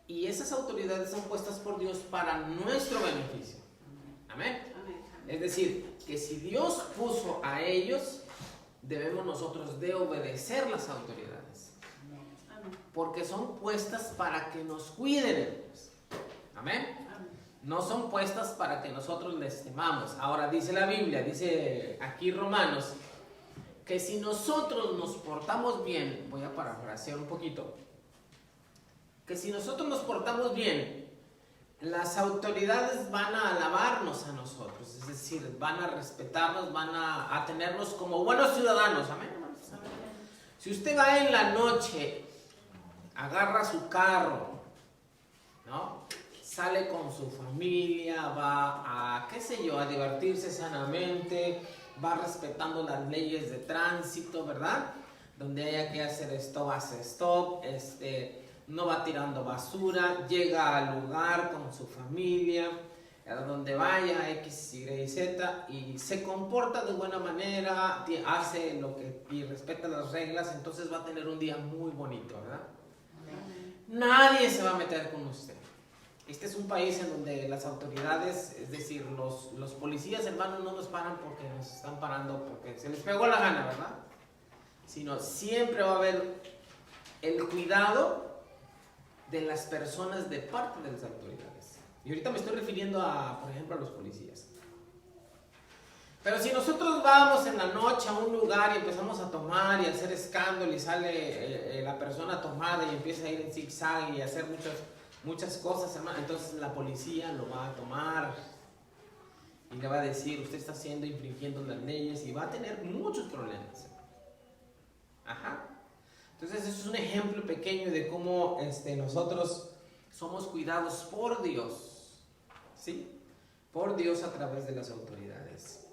Y esas autoridades son puestas por Dios para nuestro beneficio. Amén. Es decir, que si Dios puso a ellos, debemos nosotros de obedecer las autoridades. Porque son puestas para que nos cuiden. Amén. No son puestas para que nosotros les temamos. Ahora dice la Biblia, dice aquí Romanos, que si nosotros nos portamos bien, voy a parafrasear un poquito, que si nosotros nos portamos bien, las autoridades van a alabarnos a nosotros, es decir, van a respetarnos, van a tenernos como buenos ciudadanos. Amén. Si usted va en la noche, agarra su carro, ¿no? Sale con su familia, va a, qué sé yo, a divertirse sanamente, va respetando las leyes de tránsito, ¿verdad? Donde haya que hacer stop, hace stop, no va tirando basura, llega al lugar con su familia, a donde vaya, X, Y, Z, y se comporta de buena manera, hace lo que, y respeta las reglas, entonces va a tener un día muy bonito, ¿verdad? Nadie se va a meter con usted. Este es un país en donde las autoridades, es decir, los policías, hermanos, no nos paran porque nos están parando porque se les pegó la gana, ¿verdad? Sino siempre va a haber el cuidado de las personas de parte de las autoridades. Y ahorita me estoy refiriendo a, por ejemplo, a los policías. Pero si nosotros vamos en la noche a un lugar y empezamos a tomar y a hacer escándalo y sale la persona tomada y empieza a ir en zigzag y a hacer muchas cosas, hermano, entonces la policía lo va a tomar y le va a decir, usted está infringiendo las leyes, y va a tener muchos problemas. Ajá. Entonces eso es un ejemplo pequeño de cómo nosotros somos cuidados por Dios, ¿sí? Por Dios a través de las autoridades.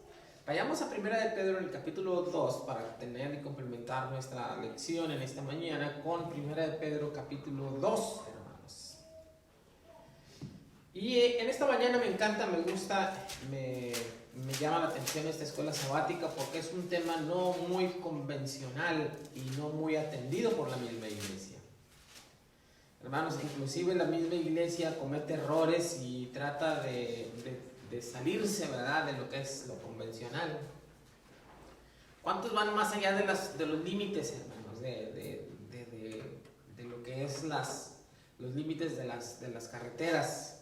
Vayamos a 1 de Pedro en el capítulo 2 para tener y complementar nuestra lección en esta mañana con 1 de Pedro capítulo 2, hermanos. Y en esta mañana me encanta, me gusta, me llama la atención esta escuela sabática porque es un tema no muy convencional y no muy atendido por la misma iglesia. Hermanos, inclusive la misma iglesia comete errores y trata de salirse, ¿verdad?, de lo que es lo convencional. ¿Cuántos van más allá de los límites, hermanos, de lo que es los límites de las carreteras?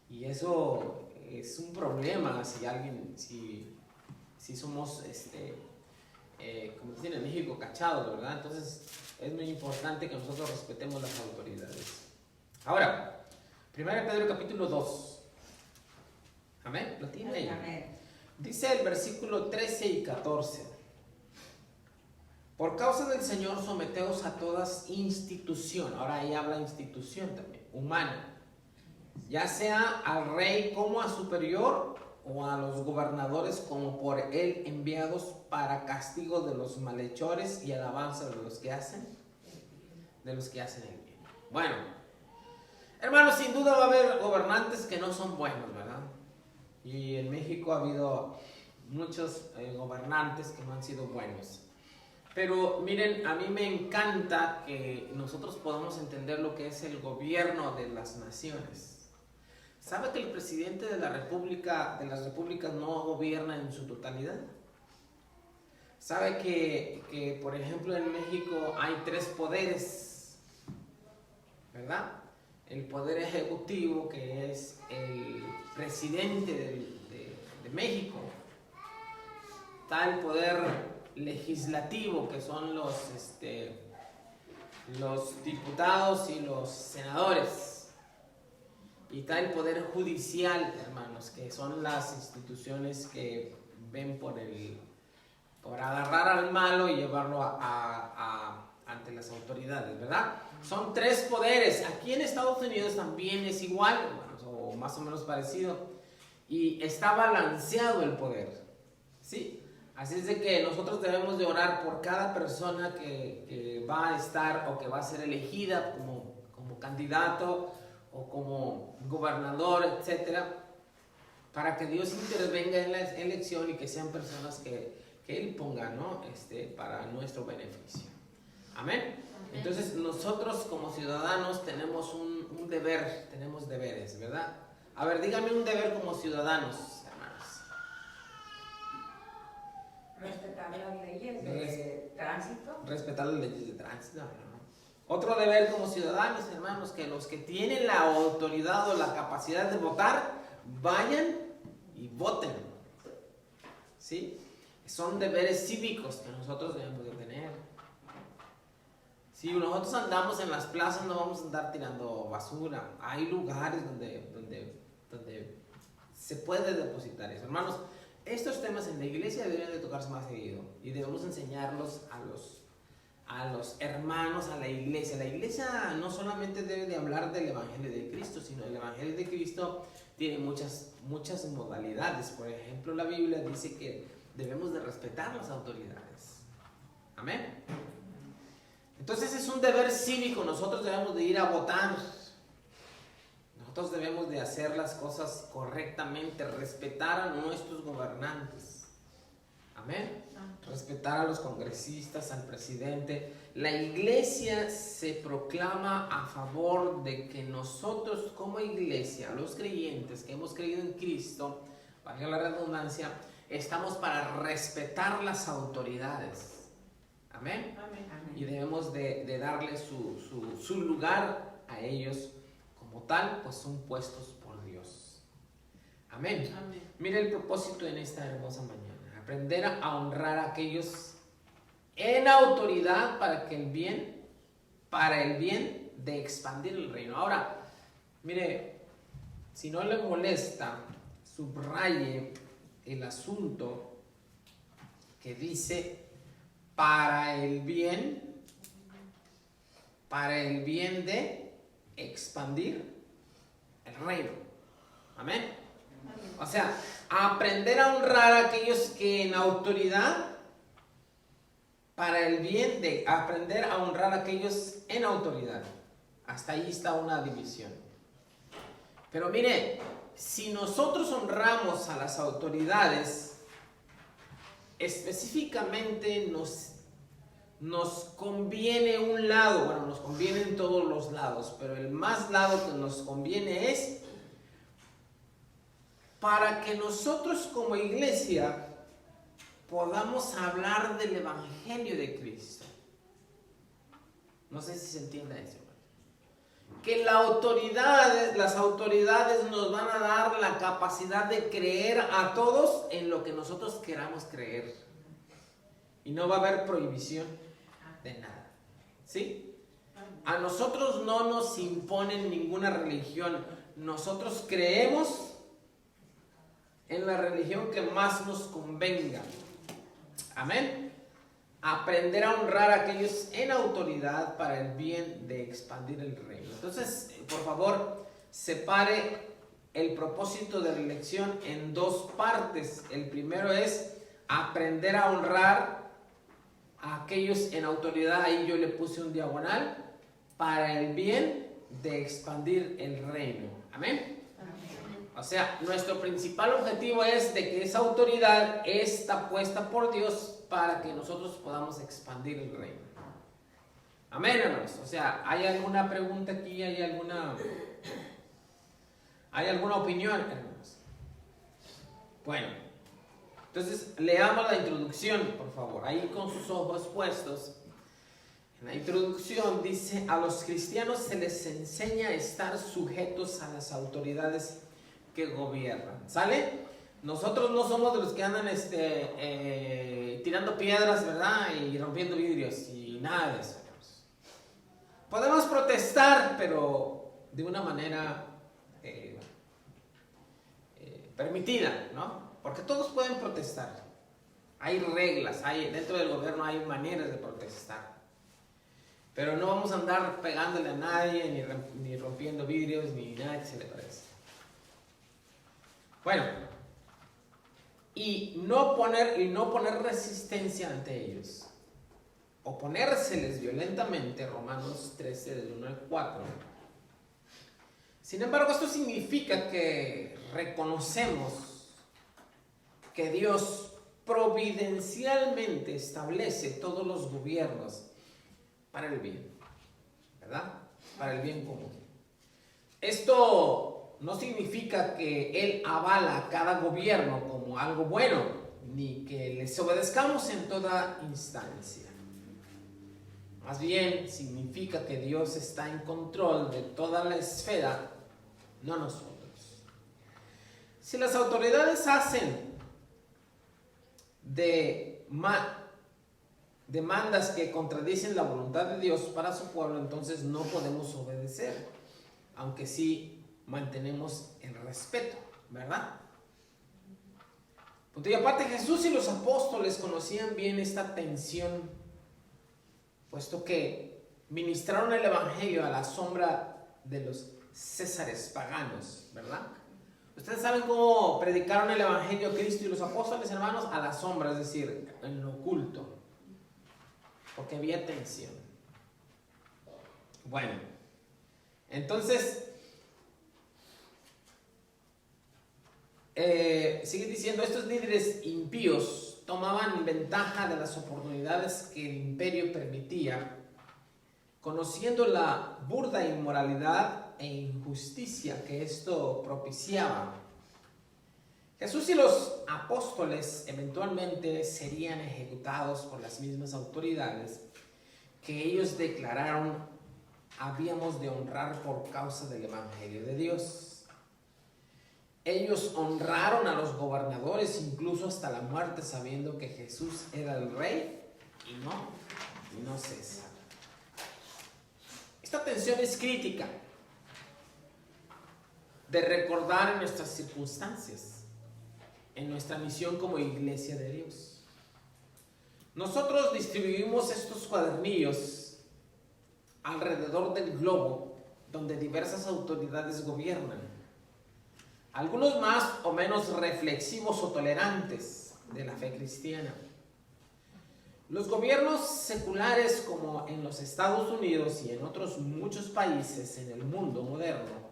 Y eso es un problema si somos, como dicen en México, cachados, ¿verdad? Entonces es muy importante que nosotros respetemos las autoridades. Ahora, 1 Pedro capítulo 2. Amén, ¿lo tiene ahí? Amén. Dice el versículo 13 y 14. Por causa del Señor, someteos a todas institución. Ahora ahí habla institución también, humana. Ya sea al rey como a superior, o a los gobernadores como por él enviados para castigo de los malhechores y alabanza de los que hacen el bien. Bueno, hermanos, sin duda va a haber gobernantes que no son buenos, ¿verdad? Y en México ha habido muchos gobernantes que no han sido buenos. Pero miren, a mí me encanta que nosotros podamos entender lo que es el gobierno de las naciones. ¿Sabe que el presidente de las repúblicas no gobierna en su totalidad? ¿Sabe que por ejemplo, en México hay 3 poderes, ¿verdad? El poder ejecutivo, que es el presidente de México. Está el poder legislativo, que son los diputados y los senadores. Y está el poder judicial, hermanos, que son las instituciones que ven por agarrar al malo y llevarlo ante las autoridades, ¿verdad? Son 3 poderes. Aquí en Estados Unidos también es igual, hermanos, o más o menos parecido. Y está balanceado el poder, ¿sí? Así es de que nosotros debemos de orar por cada persona que va a estar o que va a ser elegida como candidato o como gobernador, etcétera, para que Dios intervenga en la elección y que sean personas que Él ponga, ¿no? Para nuestro beneficio. Amén. Entonces nosotros como ciudadanos tenemos un deber, tenemos deberes, ¿verdad? A ver, dígame un deber como ciudadanos, hermanos. Respetar las leyes de tránsito. Respetar las leyes de tránsito. Otro deber como ciudadanos, hermanos, que los que tienen la autoridad o la capacidad de votar, vayan y voten. ¿Sí? Son deberes cívicos que nosotros debemos de tener. Si nosotros andamos en las plazas, no vamos a andar tirando basura. Hay lugares donde se puede depositar eso. Hermanos, estos temas en la iglesia deberían de tocarse más seguido y debemos enseñarlos a los hermanos, a la iglesia. La iglesia no solamente debe de hablar del Evangelio de Cristo, sino el Evangelio de Cristo tiene muchas modalidades. Por ejemplo, la Biblia dice que debemos de respetar las autoridades. Amén. Entonces es un deber cívico. Nosotros debemos de ir a votar. Nosotros debemos de hacer las cosas correctamente, respetar a nuestros gobernantes. Amén. Respetar a los congresistas, al presidente. La iglesia se proclama a favor de que nosotros como iglesia, los creyentes que hemos creído en Cristo, valga la redundancia, estamos para respetar las autoridades. Amén. Y debemos de darle su lugar a ellos. Como tal, pues son puestos por Dios. Amén. Mira el propósito en esta hermosa mañana. Aprender a honrar a aquellos en autoridad para el bien de expandir el reino. Ahora, mire, si no le molesta, subraye el asunto que dice para el bien de expandir el reino. Amén. O sea, aprender a honrar a aquellos que en autoridad, para el bien de aprender a honrar a aquellos en autoridad. Hasta ahí está una división. Pero mire, si nosotros honramos a las autoridades, específicamente nos conviene un lado. Bueno, nos conviene en todos los lados, pero el más lado que nos conviene es para que nosotros como iglesia podamos hablar del Evangelio de Cristo. No sé si se entiende eso. Que las autoridades nos van a dar la capacidad de creer a todos en lo que nosotros queramos creer. Y no va a haber prohibición de nada. ¿Sí? A nosotros no nos imponen ninguna religión. Nosotros creemos en la religión que más nos convenga. Amén. Aprender a honrar a aquellos en autoridad para el bien de expandir el reino. Entonces, por favor, separe el propósito de la lección en dos partes. El primero es aprender a honrar a aquellos en autoridad. Ahí yo le puse un diagonal, para el bien de expandir el reino. Amén. O sea, nuestro principal objetivo es de que esa autoridad está puesta por Dios para que nosotros podamos expandir el reino. Amén, hermanos. O sea, ¿hay alguna pregunta aquí? ¿Hay alguna opinión, hermanos? Bueno, entonces leamos la introducción, por favor. Ahí con sus ojos puestos. En la introducción dice: a los cristianos se les enseña a estar sujetos a las autoridades que gobiernan. ¿Sale? Nosotros no somos de los que andan tirando piedras, ¿verdad? Y rompiendo vidrios y nada de eso. Podemos protestar, pero de una manera permitida, ¿no? Porque todos pueden protestar. Hay reglas, dentro del gobierno hay maneras de protestar. Pero no vamos a andar pegándole a nadie, ni rompiendo vidrios, ni nada que se le parezca. Bueno, y no poner resistencia ante ellos. Oponérseles violentamente, Romanos 13, del 1 al 4. Sin embargo, esto significa que reconocemos que Dios providencialmente establece todos los gobiernos para el bien, ¿verdad? Para el bien común. Esto no significa que Él avala cada gobierno como algo bueno, ni que les obedezcamos en toda instancia. Más bien significa que Dios está en control de toda la esfera, no nosotros. Si las autoridades hacen demandas que contradicen la voluntad de Dios para su pueblo, entonces no podemos obedecer, aunque sí mantenemos el respeto, ¿verdad? Y aparte, Jesús y los apóstoles conocían bien esta tensión, puesto que ministraron el evangelio a la sombra de los césares paganos, ¿verdad? Ustedes saben cómo predicaron el evangelio Cristo y los apóstoles, hermanos, a la sombra, es decir, en lo oculto, porque había tensión. Bueno, entonces sigue diciendo, estos líderes impíos tomaban ventaja de las oportunidades que el imperio permitía, conociendo la burda inmoralidad e injusticia que esto propiciaba. Jesús y los apóstoles eventualmente serían ejecutados por las mismas autoridades que ellos declararon habíamos de honrar por causa del evangelio de Dios. Ellos honraron a los gobernadores incluso hasta la muerte, sabiendo que Jesús era el rey y no César. Esta tensión es crítica de recordar en nuestras circunstancias, en nuestra misión como iglesia de Dios. Nosotros distribuimos estos cuadernillos alrededor del globo donde diversas autoridades gobiernan. Algunos más o menos reflexivos o tolerantes de la fe cristiana. Los gobiernos seculares, como en los Estados Unidos y en otros muchos países en el mundo moderno,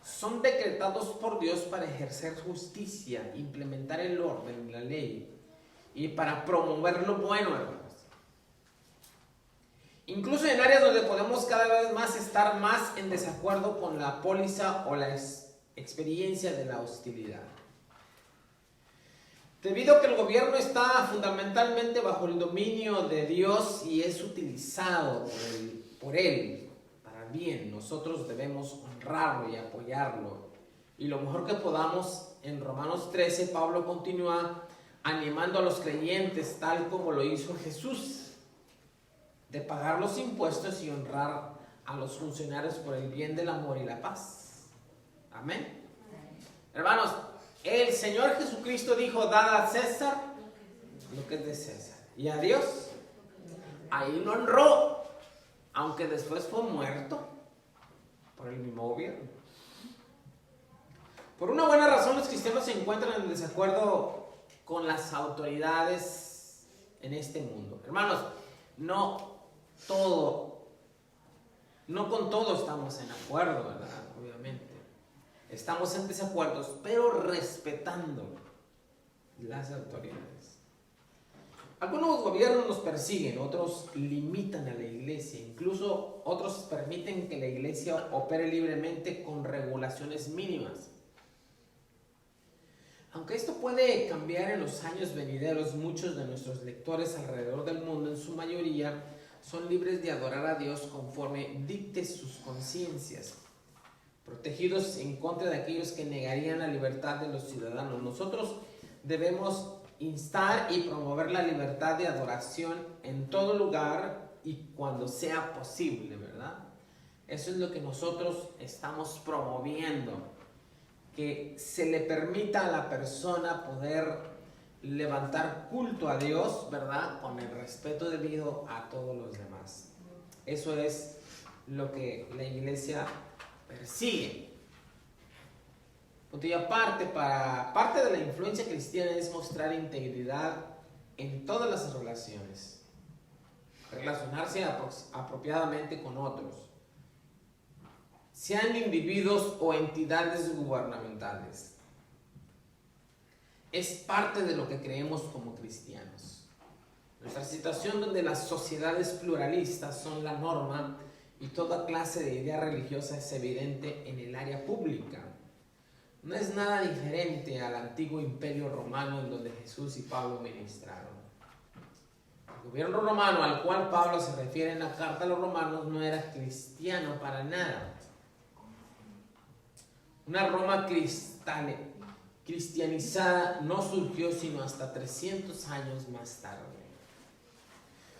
son decretados por Dios para ejercer justicia, implementar el orden, la ley y para promover lo bueno, hermanos. Incluso en áreas donde podemos cada vez más estar más en desacuerdo con la póliza o la experiencia de la hostilidad. Debido a que el gobierno está fundamentalmente bajo el dominio de Dios y es utilizado por Él para bien, nosotros debemos honrarlo y apoyarlo. Y lo mejor que podamos, en Romanos 13, Pablo continúa animando a los creyentes, tal como lo hizo Jesús, de pagar los impuestos y honrar a los funcionarios por el bien del amor y la paz. Amén. Hermanos, el Señor Jesucristo dijo, dad a César lo que es de César, y a Dios. Ahí lo honró, aunque después fue muerto por el mismo gobierno. Por una buena razón, los cristianos se encuentran en desacuerdo con las autoridades en este mundo. Hermanos, no con todo estamos en acuerdo, ¿verdad? Obviamente. Estamos en desacuerdos, pero respetando las autoridades. Algunos gobiernos nos persiguen, otros limitan a la iglesia, incluso otros permiten que la iglesia opere libremente con regulaciones mínimas. Aunque esto puede cambiar en los años venideros, muchos de nuestros lectores alrededor del mundo, en su mayoría, son libres de adorar a Dios conforme dicte sus conciencias, protegidos en contra de aquellos que negarían la libertad de los ciudadanos. Nosotros debemos instar y promover la libertad de adoración en todo lugar y cuando sea posible, ¿verdad? Eso es lo que nosotros estamos promoviendo, que se le permita a la persona poder levantar culto a Dios, ¿verdad? Con el respeto debido a todos los demás. Eso es lo que la iglesia persigue. Y aparte, parte de la influencia cristiana es mostrar integridad en todas las relaciones, relacionarse apropiadamente con otros, sean individuos o entidades gubernamentales. Es parte de lo que creemos como cristianos. Nuestra situación donde las sociedades pluralistas son la norma y toda clase de idea religiosa es evidente en el área pública. No es nada diferente al antiguo imperio romano en donde Jesús y Pablo ministraron. El gobierno romano al cual Pablo se refiere en la carta a los romanos no era cristiano para nada. Una Roma cristianizada no surgió sino hasta 300 años más tarde.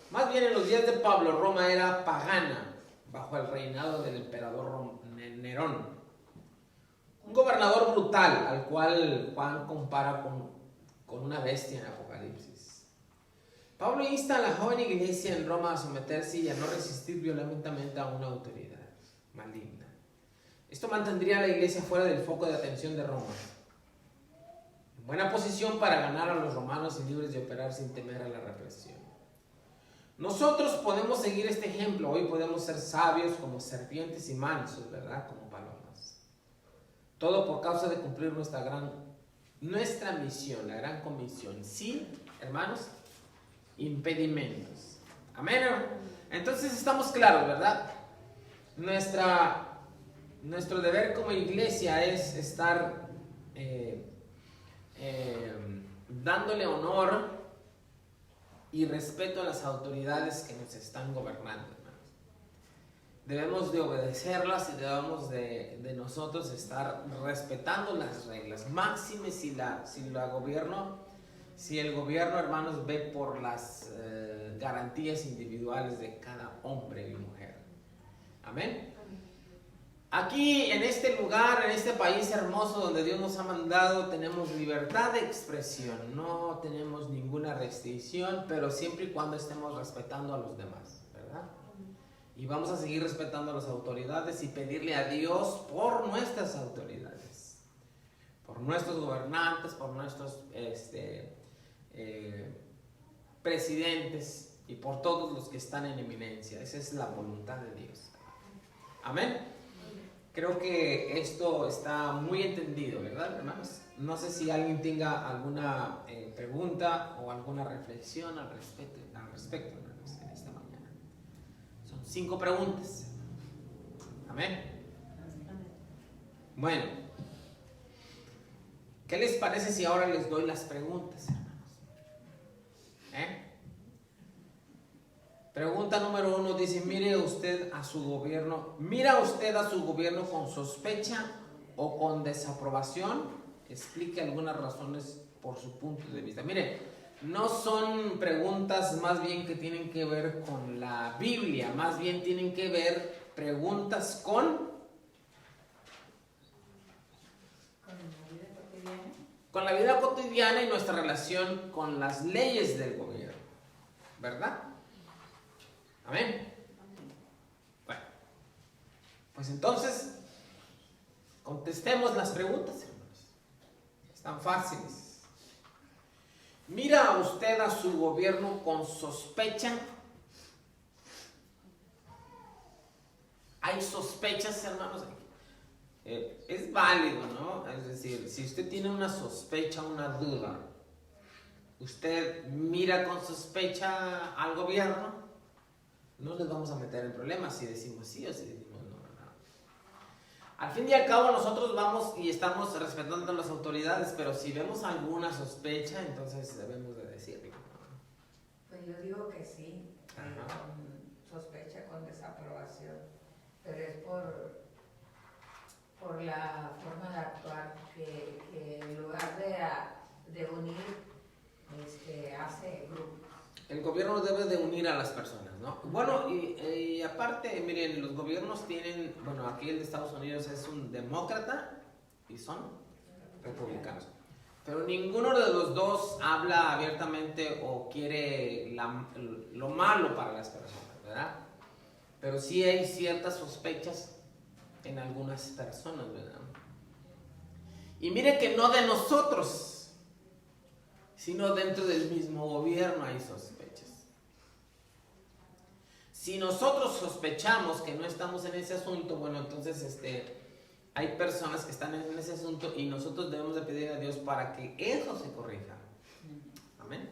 Más bien en los días de Pablo, Roma era pagana bajo el reinado del emperador Nerón. Un gobernador brutal al cual Juan compara con una bestia en Apocalipsis. Pablo insta a la joven iglesia en Roma a someterse y a no resistir violentamente a una autoridad maligna. Esto mantendría a la iglesia fuera del foco de atención de Roma. En buena posición para ganar a los romanos y libres de operar sin temer a la represión. Nosotros podemos seguir este ejemplo. Hoy podemos ser sabios como serpientes y mansos, ¿verdad? Como palomas. Todo por causa de cumplir nuestra misión, la gran comisión. Sí, hermanos, impedimentos. Amén. Entonces estamos claros, ¿verdad? Nuestro deber como iglesia es estar dándole honor y respeto a las autoridades que nos están gobernando, hermanos. Debemos de obedecerlas y debemos de nosotros estar respetando las reglas. Máxime si el gobierno, hermanos, ve por las garantías individuales de cada hombre y mujer. Amén. Aquí, en este lugar, en este país hermoso donde Dios nos ha mandado, tenemos libertad de expresión, no tenemos ninguna restricción, pero siempre y cuando estemos respetando a los demás, ¿verdad? Y vamos a seguir respetando a las autoridades y pedirle a Dios por nuestras autoridades, por nuestros gobernantes, por nuestros presidentes y por todos los que están en eminencia. Esa es la voluntad de Dios. Amén. Creo que esto está muy entendido, ¿verdad, hermanos? No sé si alguien tenga alguna pregunta o alguna reflexión al respecto, hermanos, en esta mañana. Son 5 preguntas. Amén. Bueno, ¿qué les parece si ahora les doy las preguntas, hermanos? Pregunta número 1 dice: ¿mira usted a su gobierno con sospecha o con desaprobación? Explique algunas razones por su punto de vista. Mire, no son preguntas más bien que tienen que ver con la Biblia, más bien tienen que ver preguntas con la vida cotidiana y nuestra relación con las leyes del gobierno, ¿verdad? Amén. Bueno, pues entonces contestemos las preguntas, hermanos. Están fáciles. ¿Mira usted a su gobierno con sospecha? ¿Hay sospechas, hermanos? Es válido, ¿no? Es decir, si usted tiene una sospecha, una duda, ¿usted mira con sospecha al gobierno? No les vamos a meter en problemas si decimos sí o si decimos no. Al fin y al cabo nosotros vamos y estamos respetando a las autoridades, pero si vemos alguna sospecha, entonces debemos de decirlo. Pues yo digo que sí, con sospecha, con desaprobación, pero es por la forma de actuar que en lugar de unir, hace grupo. El gobierno debe de unir a las personas, ¿no? Bueno, y aparte, miren, los gobiernos tienen, bueno, aquí el de Estados Unidos es un demócrata y son republicanos. Pero ninguno de los dos habla abiertamente o quiere lo malo para las personas, ¿verdad? Pero sí hay ciertas sospechas en algunas personas, ¿verdad? Y mire que no de nosotros, sino dentro del mismo gobierno hay sospechas. Si nosotros sospechamos que no estamos en ese asunto, bueno, entonces hay personas que están en ese asunto y nosotros debemos de pedir a Dios para que eso se corrija. Amén.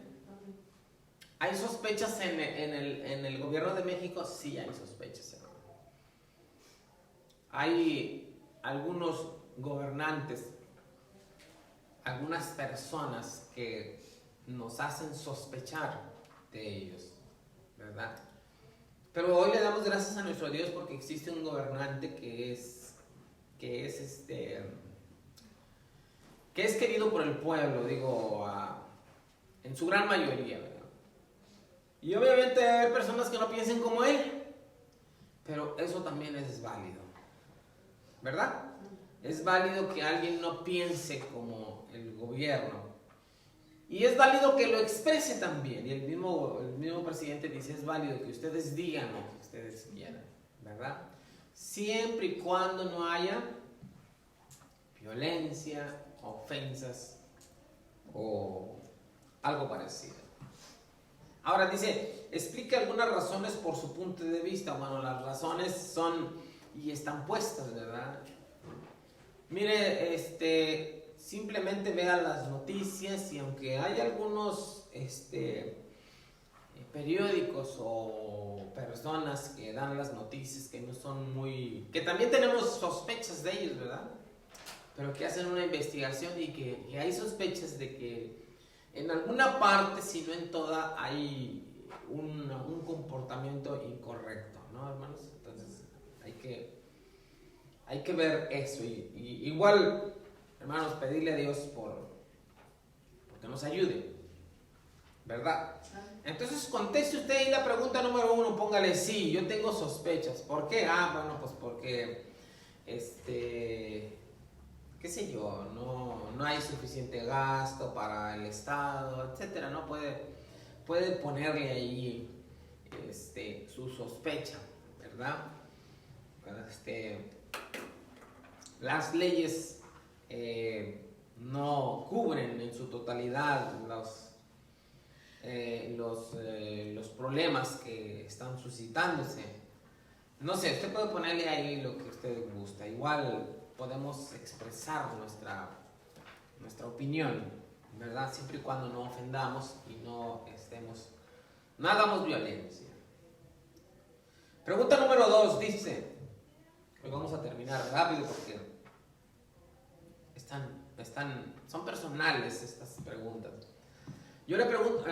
¿Hay sospechas en el gobierno de México? Sí, hay sospechas, hermano. Hay algunos gobernantes, algunas personas que nos hacen sospechar de ellos, ¿verdad? Pero hoy le damos gracias a nuestro Dios porque existe un gobernante que es querido por el pueblo, digo, en su gran mayoría, ¿verdad? Y obviamente hay personas que no piensen como él, pero eso también es válido, ¿verdad? Es válido que alguien no piense como el gobierno. Y es válido que lo exprese también. Y el mismo presidente dice, es válido que ustedes digan lo que ustedes quieran, ¿verdad? Siempre y cuando no haya violencia, ofensas o algo parecido. Ahora dice, explique algunas razones por su punto de vista. Bueno, las razones son y están puestas, ¿verdad? Mire, simplemente vea las noticias y aunque hay algunos periódicos o personas que dan las noticias que no son que también tenemos sospechas de ellos, ¿verdad? Pero que hacen una investigación y que hay sospechas de que en alguna parte, si no en toda, hay un comportamiento incorrecto, ¿no, hermanos? Entonces hay que ver eso y igual, hermanos, pedirle a Dios porque nos ayude, ¿verdad? Entonces conteste usted ahí la pregunta número 1, póngale sí, yo tengo sospechas. ¿Por qué? Bueno, pues porque qué sé yo, no hay suficiente gasto para el Estado, etcétera, ¿no? Puede ponerle ahí su sospecha, ¿verdad? Las leyes no cubren en su totalidad los problemas que están suscitándose. No sé, usted puede ponerle ahí lo que usted gusta. Igual podemos expresar nuestra opinión, ¿verdad? Siempre y cuando no ofendamos y no hagamos violencia. Pregunta número 2 dice, hoy vamos a terminar rápido porque son personales estas preguntas. Yo le pregunto,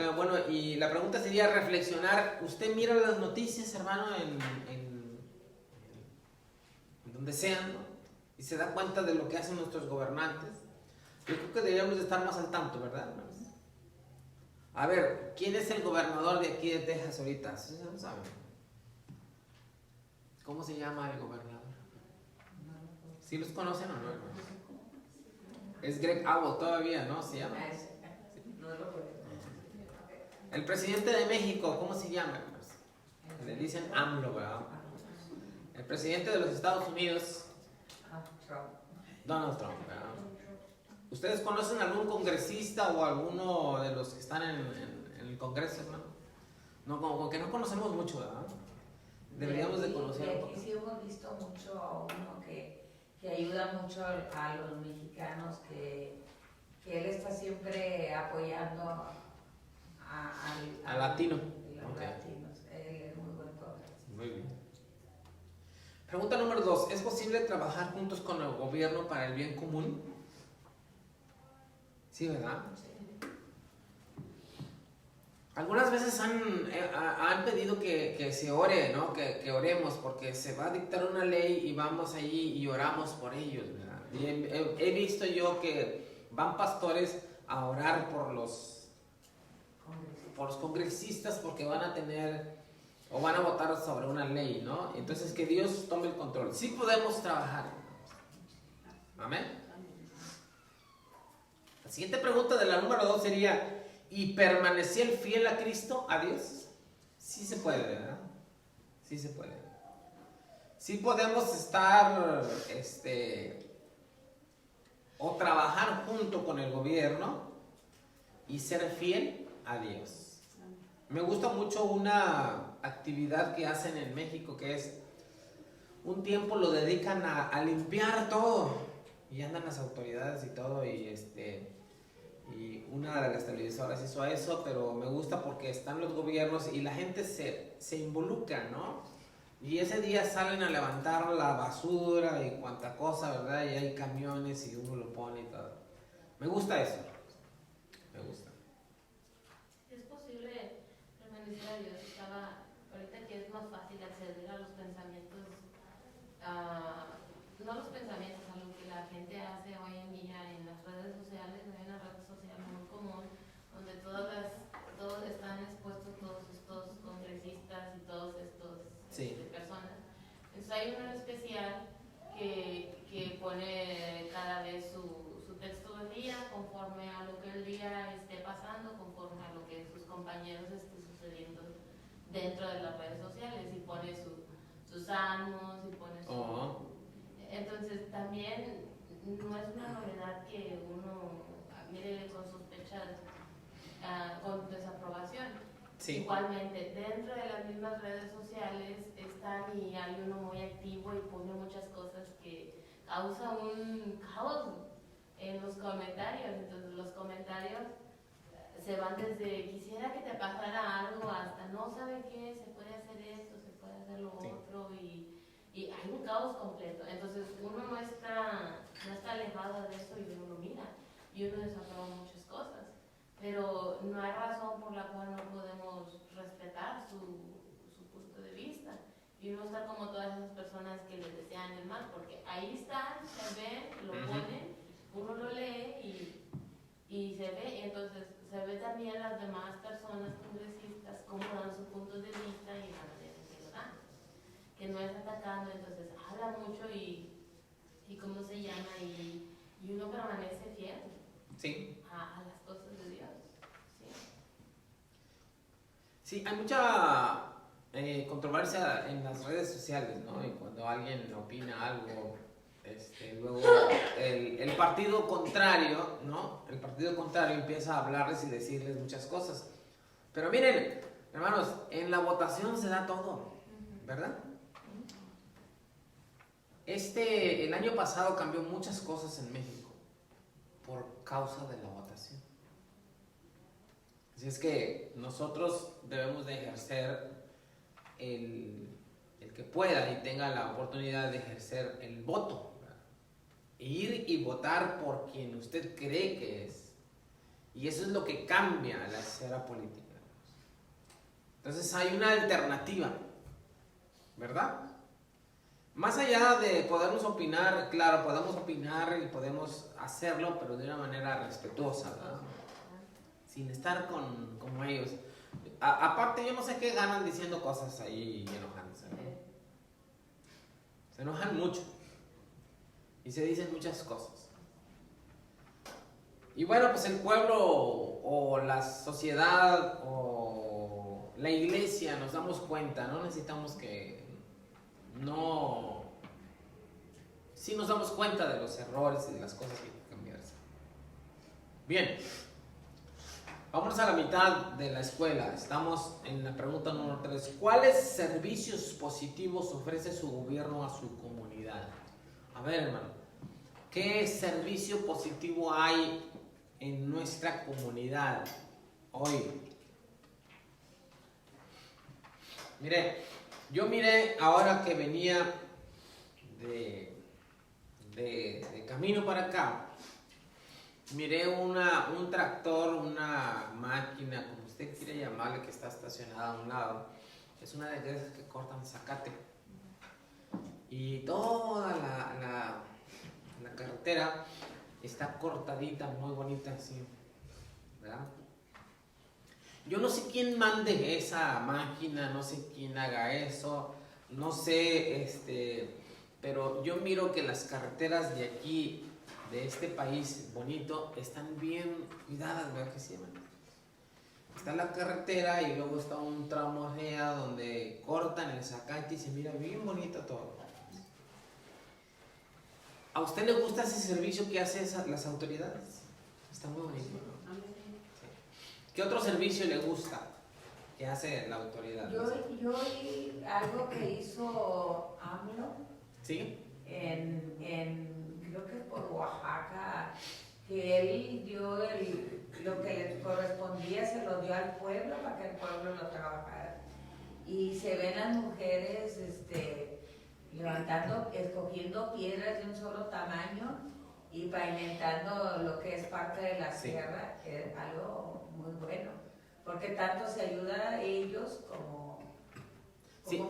y la pregunta sería reflexionar. ¿Usted mira las noticias, hermano, en donde sean, ¿no? Y se da cuenta de lo que hacen nuestros gobernantes? Yo creo que deberíamos de estar más al tanto, ¿verdad, hermanos? A ver, ¿quién es el gobernador de aquí de Texas ahorita? ¿Sí no saben? ¿Cómo se llama el gobernador? ¿Sí los conocen o no, hermanos? Es Greg Abbott todavía, ¿no? ¿Se llama? No lo puedo. El presidente de México, ¿cómo se llama, hermanos? Le dicen AMLO, ¿verdad? El presidente de los Estados Unidos, Donald Trump, ¿verdad? ¿Ustedes conocen algún congresista o alguno de los que están en el Congreso, hermano? No, como que no conocemos mucho, ¿verdad? Deberíamos de conocer un poco. Sí hemos visto mucho a uno que ayuda mucho a los mexicanos, que él está siempre apoyando a latino. Los latinos. Él es muy buen congresista. Muy bien. Pregunta número 2. ¿Es posible trabajar juntos con el gobierno para el bien común? Sí, ¿verdad? Sí. Algunas veces han pedido que se ore, ¿no? Que oremos porque se va a dictar una ley y vamos allí y oramos por ellos, ¿verdad? Y he visto yo que van pastores a orar por los congresistas porque van a tener o van a votar sobre una ley, ¿no? Entonces que Dios tome el control. Sí podemos trabajar. Amén. La siguiente pregunta de la número 2 sería, ¿y permaneció el fiel a Cristo, a Dios? Sí se puede, ¿verdad? Sí se puede. Sí podemos estar, o trabajar junto con el gobierno y ser fiel a Dios. Me gusta mucho una actividad que hacen en México, que es un tiempo lo dedican a limpiar todo y andan las autoridades y todo y una de las televisoras hizo eso, pero me gusta porque están los gobiernos y la gente se involucra, ¿no? Y ese día salen a levantar la basura y cuanta cosa, ¿verdad? Y hay camiones y uno lo pone y todo. Me gusta eso. Me gusta. Es posible permanecer a Dios. Ahorita que es más fácil acceder a los pensamientos, no los pensamientos, a lo que la gente hace hoy en día en las redes sociales. Hay una red social muy común donde todos están expuestos, todos estos congresistas y todos estos personas. Entonces hay uno en especial que pone cada vez su texto del día conforme a lo que el día esté pasando, conforme a lo que sus compañeros esté sucediendo dentro de las redes sociales, y pone sus salmos y pone su... Entonces también no es una novedad que uno mire con sospechas, con desaprobación. Sí. Igualmente, dentro de las mismas redes sociales están, y hay uno muy activo y pone muchas cosas que causa un caos en los comentarios. Entonces los comentarios se van desde quisiera que te pasara algo hasta no sabe qué, se puede hacer esto, se puede hacer lo otro, y hay un caos completo. Entonces uno no está alejado de eso y uno lo mira y uno desaprueba muchas cosas, pero no hay razón por la cual no podemos respetar su punto de vista y no estar como todas esas personas que les desean el mal, porque ahí están, se ven, lo ponen, uno lo lee y se ve, y entonces se ve también las demás personas congresistas cómo dan su punto de vista y la manera en que lo dan, que no es atacando. Entonces habla mucho y cómo se llama, y uno permanece fiel a las cosas de Dios. Sí, hay mucha controversia en las redes sociales, ¿no? Y cuando alguien opina algo, luego el partido contrario, ¿no? El partido contrario empieza a hablarles y decirles muchas cosas. Pero miren, hermanos, en la votación se da todo, ¿verdad? El año pasado cambió muchas cosas en México por causa de la votación. Así es que nosotros debemos de ejercer el que pueda y tenga la oportunidad de ejercer el voto, ¿verdad? Ir y votar por quien usted cree que es. Y eso es lo que cambia la esfera política. Entonces hay una alternativa, ¿verdad? Más allá de podernos opinar, claro, podemos opinar y podemos hacerlo, pero de una manera respetuosa, ¿verdad? Sin estar como ellos. Aparte, yo no sé qué ganan diciendo cosas ahí y enojándose, ¿no? Se enojan mucho y se dicen muchas cosas. Y bueno, pues el pueblo o la sociedad o la iglesia nos damos cuenta, no necesitamos que... Sí nos damos cuenta de los errores y de las cosas que hay que cambiarse. Bien. Vamos a la mitad de la escuela. Estamos en la pregunta número 3. ¿Cuáles servicios positivos ofrece su gobierno a su comunidad? A ver, hermano, ¿qué servicio positivo hay en nuestra comunidad hoy? Mire, yo miré ahora que venía de camino para acá, miré un tractor, una máquina, como usted quiere llamarle, que está estacionada a un lado. Es una de esas que cortan zacate. Y toda la carretera está cortadita, muy bonita así, ¿verdad? Yo no sé quién mande esa máquina, no sé quién haga eso, no sé, pero yo miro que las carreteras de aquí, de este país bonito, están bien cuidadas, ¿verdad que sí? Está la carretera y luego está un tramo allá donde cortan el zacate y se mira bien bonito todo. ¿A usted le gusta ese servicio que hacen las autoridades? Está muy bonito, ¿no? ¿Qué otro servicio le gusta que hace la autoridad? Yo oí algo que hizo AMLO. ¿Sí? Creo que por Oaxaca, que él dio lo que les correspondía se lo dio al pueblo para que el pueblo lo trabajara. Y se ven las mujeres levantando, escogiendo piedras de un solo tamaño y pavimentando lo que es parte de la sierra, que es algo muy bueno, porque tanto se ayuda a ellos como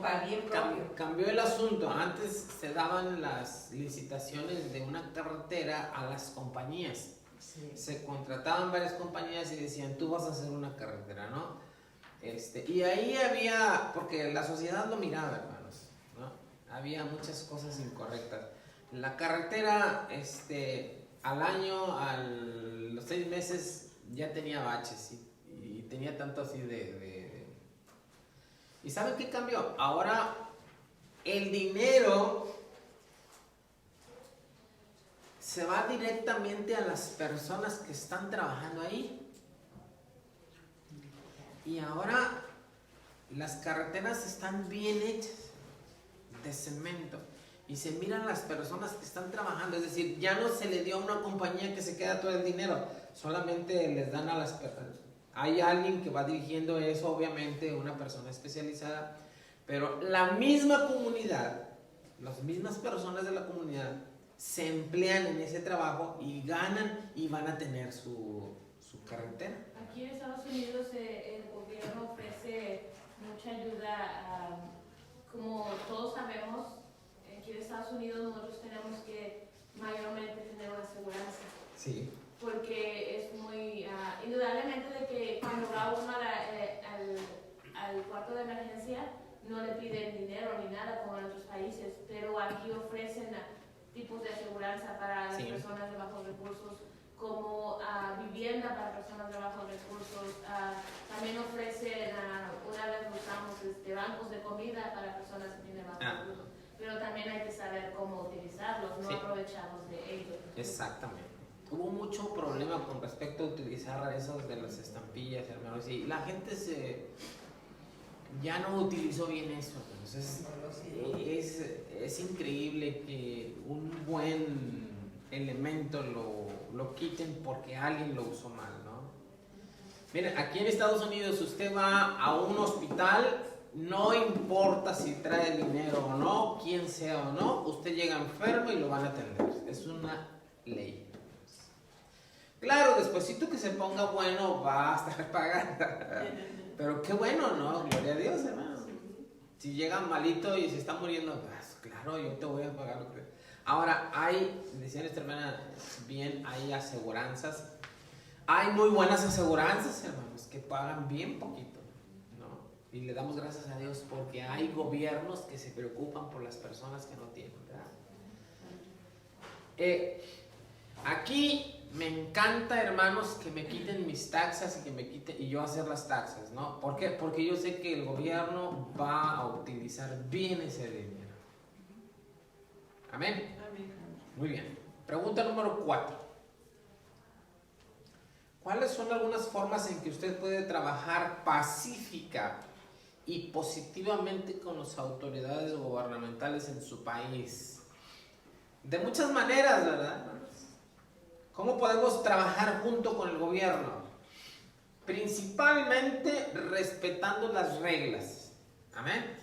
para el bien propio. Cambió el asunto. Antes se daban las licitaciones de una carretera a las compañías. Sí. Se contrataban varias compañías y decían, tú vas a hacer una carretera, ¿no? Y ahí había, porque la sociedad lo miraba, hermanos, ¿no? Había muchas cosas incorrectas. La carretera, al año, a los 6 meses, ya tenía baches y tenía tanto así ¿Y saben qué cambió? Ahora el dinero se va directamente a las personas que están trabajando ahí. Y ahora las carreteras están bien hechas, de cemento. Y se miran las personas que están trabajando. Es decir, ya no se le dio a una compañía que se queda todo el dinero. Solamente les dan a las personas. Hay alguien que va dirigiendo eso, obviamente, una persona especializada, pero la misma comunidad, las mismas personas de la comunidad se emplean en ese trabajo y ganan y van a tener su carretera. Aquí en Estados Unidos el gobierno ofrece mucha ayuda, como todos sabemos, aquí en Estados Unidos nosotros tenemos que mayormente tener una aseguranza. Sí. Porque es muy indudablemente de que cuando va uno al cuarto de emergencia no le piden dinero ni nada como en otros países, pero aquí ofrecen tipos de aseguranza para las personas de bajos recursos, como vivienda para personas de bajos recursos, también ofrecen, una vez usamos bancos de comida para personas que tienen bajos recursos, pero también hay que saber cómo utilizarlos, no aprovecharnos de ellos. Exactamente. Hubo mucho problema con respecto a utilizar esos de las estampillas, hermanos, y la gente ya no utilizó bien eso. Entonces, es increíble que un buen elemento lo quiten porque alguien lo usó mal, ¿no? Miren, aquí en Estados Unidos usted va a un hospital, no importa si trae dinero o no, quién sea o no, usted llega enfermo y lo van a atender. Es una ley. Claro, despuésito que se ponga bueno va a estar pagando. Pero qué bueno, ¿no? Gloria a Dios, hermano. Si llega malito y se está muriendo, pues claro, yo te voy a pagar lo que... Ahora, decía nuestra hermana, bien, hay aseguranzas. Hay muy buenas aseguranzas, hermanos, que pagan bien poquito, ¿no? Y le damos gracias a Dios porque hay gobiernos que se preocupan por las personas que no tienen, ¿verdad? Aquí me encanta, hermanos, que me quiten mis taxas y yo hacer las taxas, ¿no? ¿Por qué? Porque yo sé que el gobierno va a utilizar bien ese dinero. Amén. Amén. Muy bien. Pregunta número 4. ¿Cuáles son algunas formas en que usted puede trabajar pacífica y positivamente con las autoridades gubernamentales en su país? De muchas maneras, ¿verdad? ¿Cómo podemos trabajar junto con el gobierno? Principalmente respetando las reglas. Amén.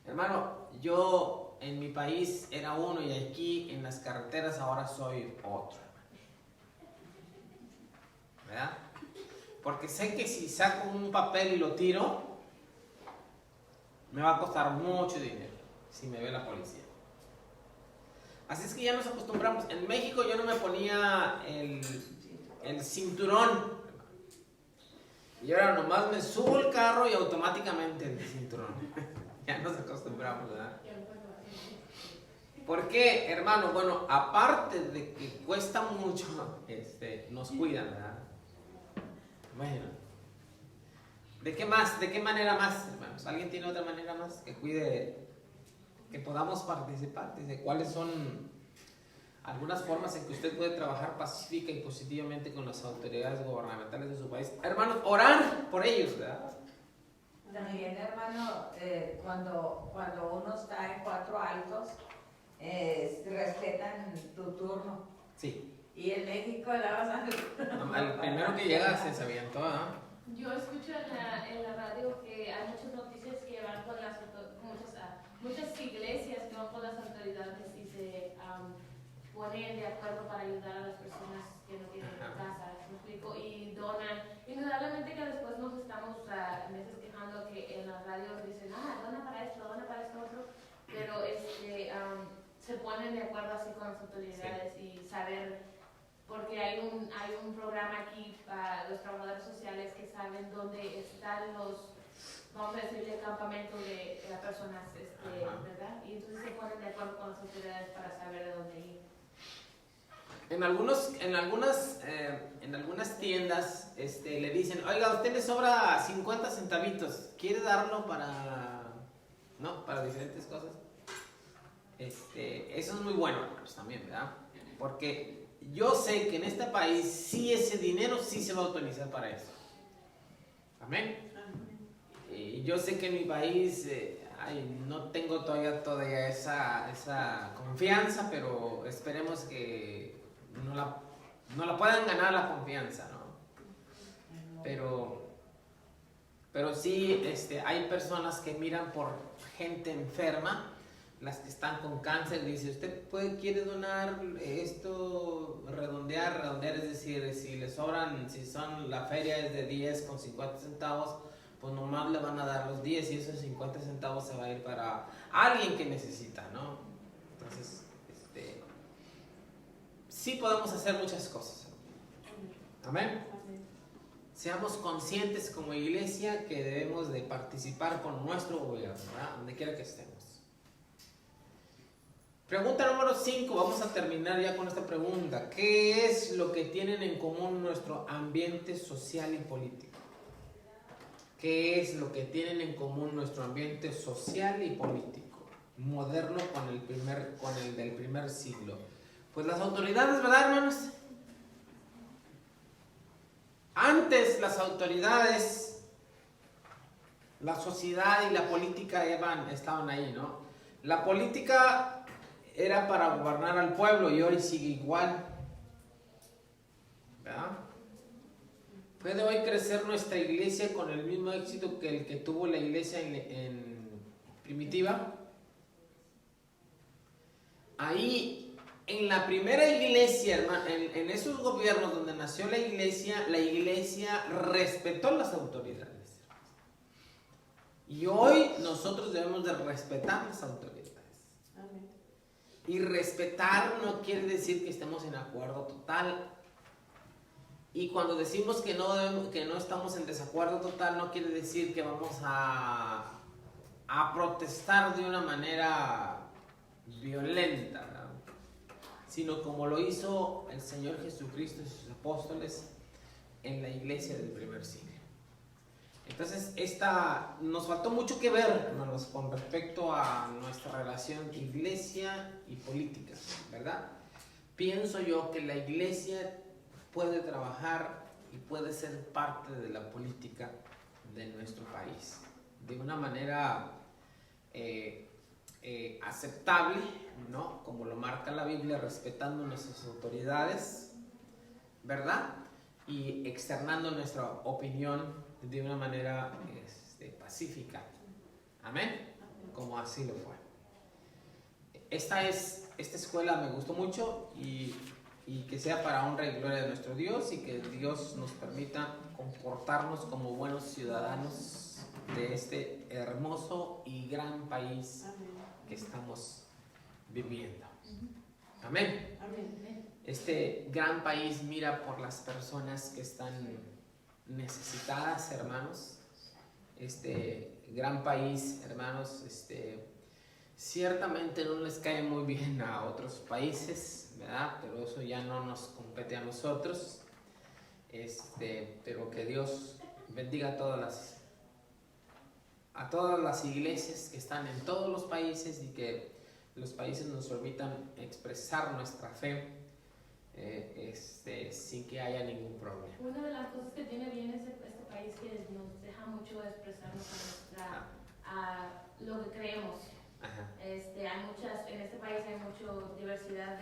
Hermano, yo en mi país era uno y aquí en las carreteras ahora soy otro. ¿Verdad? Porque sé que si saco un papel y lo tiro, me va a costar mucho dinero si me ve la policía. Así es que ya nos acostumbramos. En México yo no me ponía el cinturón. Y ahora nomás me subo el carro y automáticamente el cinturón. Ya nos acostumbramos, ¿verdad? ¿Por qué, hermano? Bueno, aparte de que cuesta mucho, nos cuidan, ¿verdad? Bueno. ¿De qué más? ¿De qué manera más, hermanos? ¿Alguien tiene otra manera más que cuide, que podamos participar? Dice, ¿cuáles son algunas formas en que usted puede trabajar pacífica y positivamente con las autoridades gubernamentales de su país? Hermanos, orar por ellos, ¿verdad? También, hermano, cuando uno está en 4 altos, respetan tu turno. Sí. Y en México la vas a... El primero que llega se avientó, ¿ah? Yo escucho en la radio que hay muchas noticias que van con muchas iglesias que van con las autoridades y se ponen de acuerdo para ayudar a las personas que no tienen casa, ¿me explico? Y donan. Indudablemente que después nos estamos a veces quejando que en la radio dicen, dona para esto otro, pero se ponen de acuerdo así con las autoridades y saber, porque hay un programa aquí para los trabajadores sociales que saben dónde están los, vamos a decirle, campamentos de las personas, ¿verdad? Y entonces se ponen de acuerdo con las autoridades para saber de dónde ir. En algunas tiendas le dicen, oiga, a usted le sobra 50 centavitos, ¿quiere darlo para diferentes cosas? Eso es muy bueno, hermanos, también, ¿verdad? Porque yo sé que en este país sí ese dinero sí se va a utilizar para eso. Amén. Y yo sé que en mi país no tengo todavía esa confianza, pero esperemos que no la puedan ganar la confianza, ¿no? Pero sí hay personas que miran por gente enferma, las que están con cáncer, dice, usted quiere donar esto, redondear, es decir, si la feria es de 10 con 50 centavos, pues nomás le van a dar los 10 y esos 50 centavos se va a ir para alguien que necesita, ¿no? Entonces, sí podemos hacer muchas cosas. Amén. Seamos conscientes como iglesia que debemos de participar con nuestro gobierno, ¿verdad? Donde quiera que estemos. Pregunta número 5, vamos a terminar ya con esta pregunta. ¿Qué es lo que tienen en común nuestro ambiente social y político? ¿Qué es lo que tienen en común nuestro ambiente social y político? Moderno con el del primer siglo. Pues las autoridades, ¿verdad, hermanos? Antes las autoridades, la sociedad y la política estaban ahí, ¿no? La política era para gobernar al pueblo y hoy sigue igual, ¿verdad? ¿Puede hoy crecer nuestra iglesia con el mismo éxito que el que tuvo la iglesia en primitiva? Ahí, en la primera iglesia, hermano, en esos gobiernos donde nació la iglesia respetó las autoridades. Y hoy nosotros debemos de respetar las autoridades. Amén. Y respetar no quiere decir que estemos en acuerdo total. Y cuando decimos que no estamos en desacuerdo total, no quiere decir que vamos a protestar de una manera violenta, ¿verdad? Sino como lo hizo el Señor Jesucristo y sus apóstoles en la iglesia del primer siglo. Entonces, nos faltó mucho que ver, hermanos, con respecto a nuestra relación iglesia y política, ¿verdad? Pienso yo que la iglesia puede trabajar y puede ser parte de la política de nuestro país de una manera aceptable, ¿no? Como lo marca la Biblia, respetando nuestras autoridades, ¿verdad? Y externando nuestra opinión de una manera pacífica. Amén. Como así lo fue. Esta escuela me gustó mucho y que sea para honra y gloria de nuestro Dios y que Dios nos permita comportarnos como buenos ciudadanos de este hermoso y gran país que estamos viviendo. Amén. Este gran país mira por las personas que están necesitadas, hermanos. Este gran país, hermanos, ciertamente no les cae muy bien a otros países, ¿verdad? Pero eso ya no nos compete a nosotros. Pero que Dios bendiga a todas las iglesias que están en todos los países y que los países nos permitan expresar nuestra fe sin que haya ningún problema. Una de las cosas que tiene bien este país que nos deja mucho expresarnos a lo que creemos. Ajá. En este país hay mucha diversidad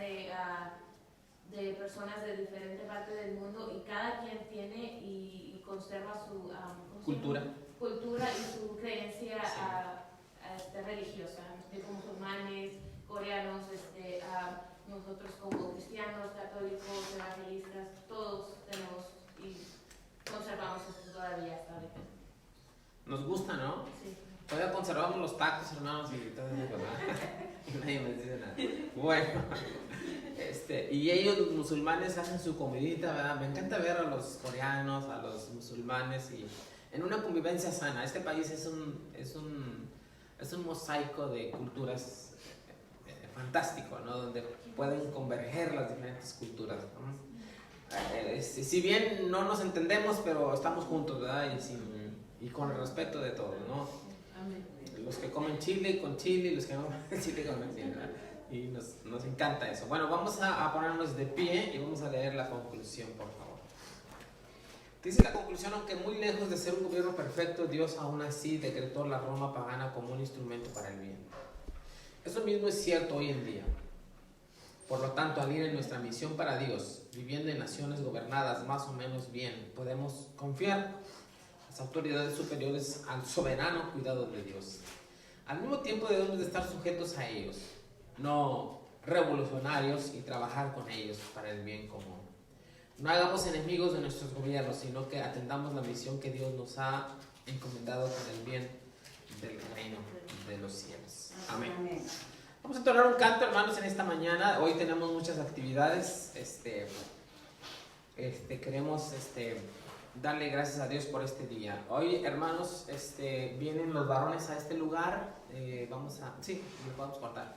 de personas de diferente parte del mundo y cada quien tiene y conserva su cultura y su creencia religiosa, de como musulmanes, coreanos, nosotros como cristianos, católicos, evangelistas, todos tenemos y conservamos esto todavía hasta ahorita. Nos gusta, ¿no? Sí. Todavía conservamos los tacos, hermanos, y todo eso, ¿verdad? Y nadie me dice nada. Bueno, y ellos, los musulmanes, hacen su comidita, ¿verdad? Me encanta ver a los coreanos, a los musulmanes, y en una convivencia sana. Este país es un mosaico de culturas fantástico, ¿no? Donde pueden converger las diferentes culturas, ¿no? Si bien no nos entendemos, pero estamos juntos, ¿verdad? Y con el respeto de todos, ¿no? Amén. Los que comen chile con chile, los que no comen chile con chile, ¿verdad? Y nos encanta eso. Bueno, vamos a ponernos de pie y vamos a leer la conclusión, por favor. Dice la conclusión: aunque muy lejos de ser un gobierno perfecto, Dios aún así decretó la Roma pagana como un instrumento para el bien. Eso mismo es cierto hoy en día. Por lo tanto, al ir en nuestra misión para Dios, viviendo en naciones gobernadas más o menos bien, podemos confiar las autoridades superiores al soberano cuidado de Dios. Al mismo tiempo debemos de estar sujetos a ellos, no revolucionarios, y trabajar con ellos para el bien común. No hagamos enemigos de nuestros gobiernos, sino que atendamos la misión que Dios nos ha encomendado con el bien del reino de los cielos. Amén. Amén. Vamos a entonar un canto, hermanos, en esta mañana. Hoy tenemos muchas actividades. Queremos darle gracias a Dios por este día. Hoy, hermanos, vienen los varones a este lugar. Sí, lo podemos cortar.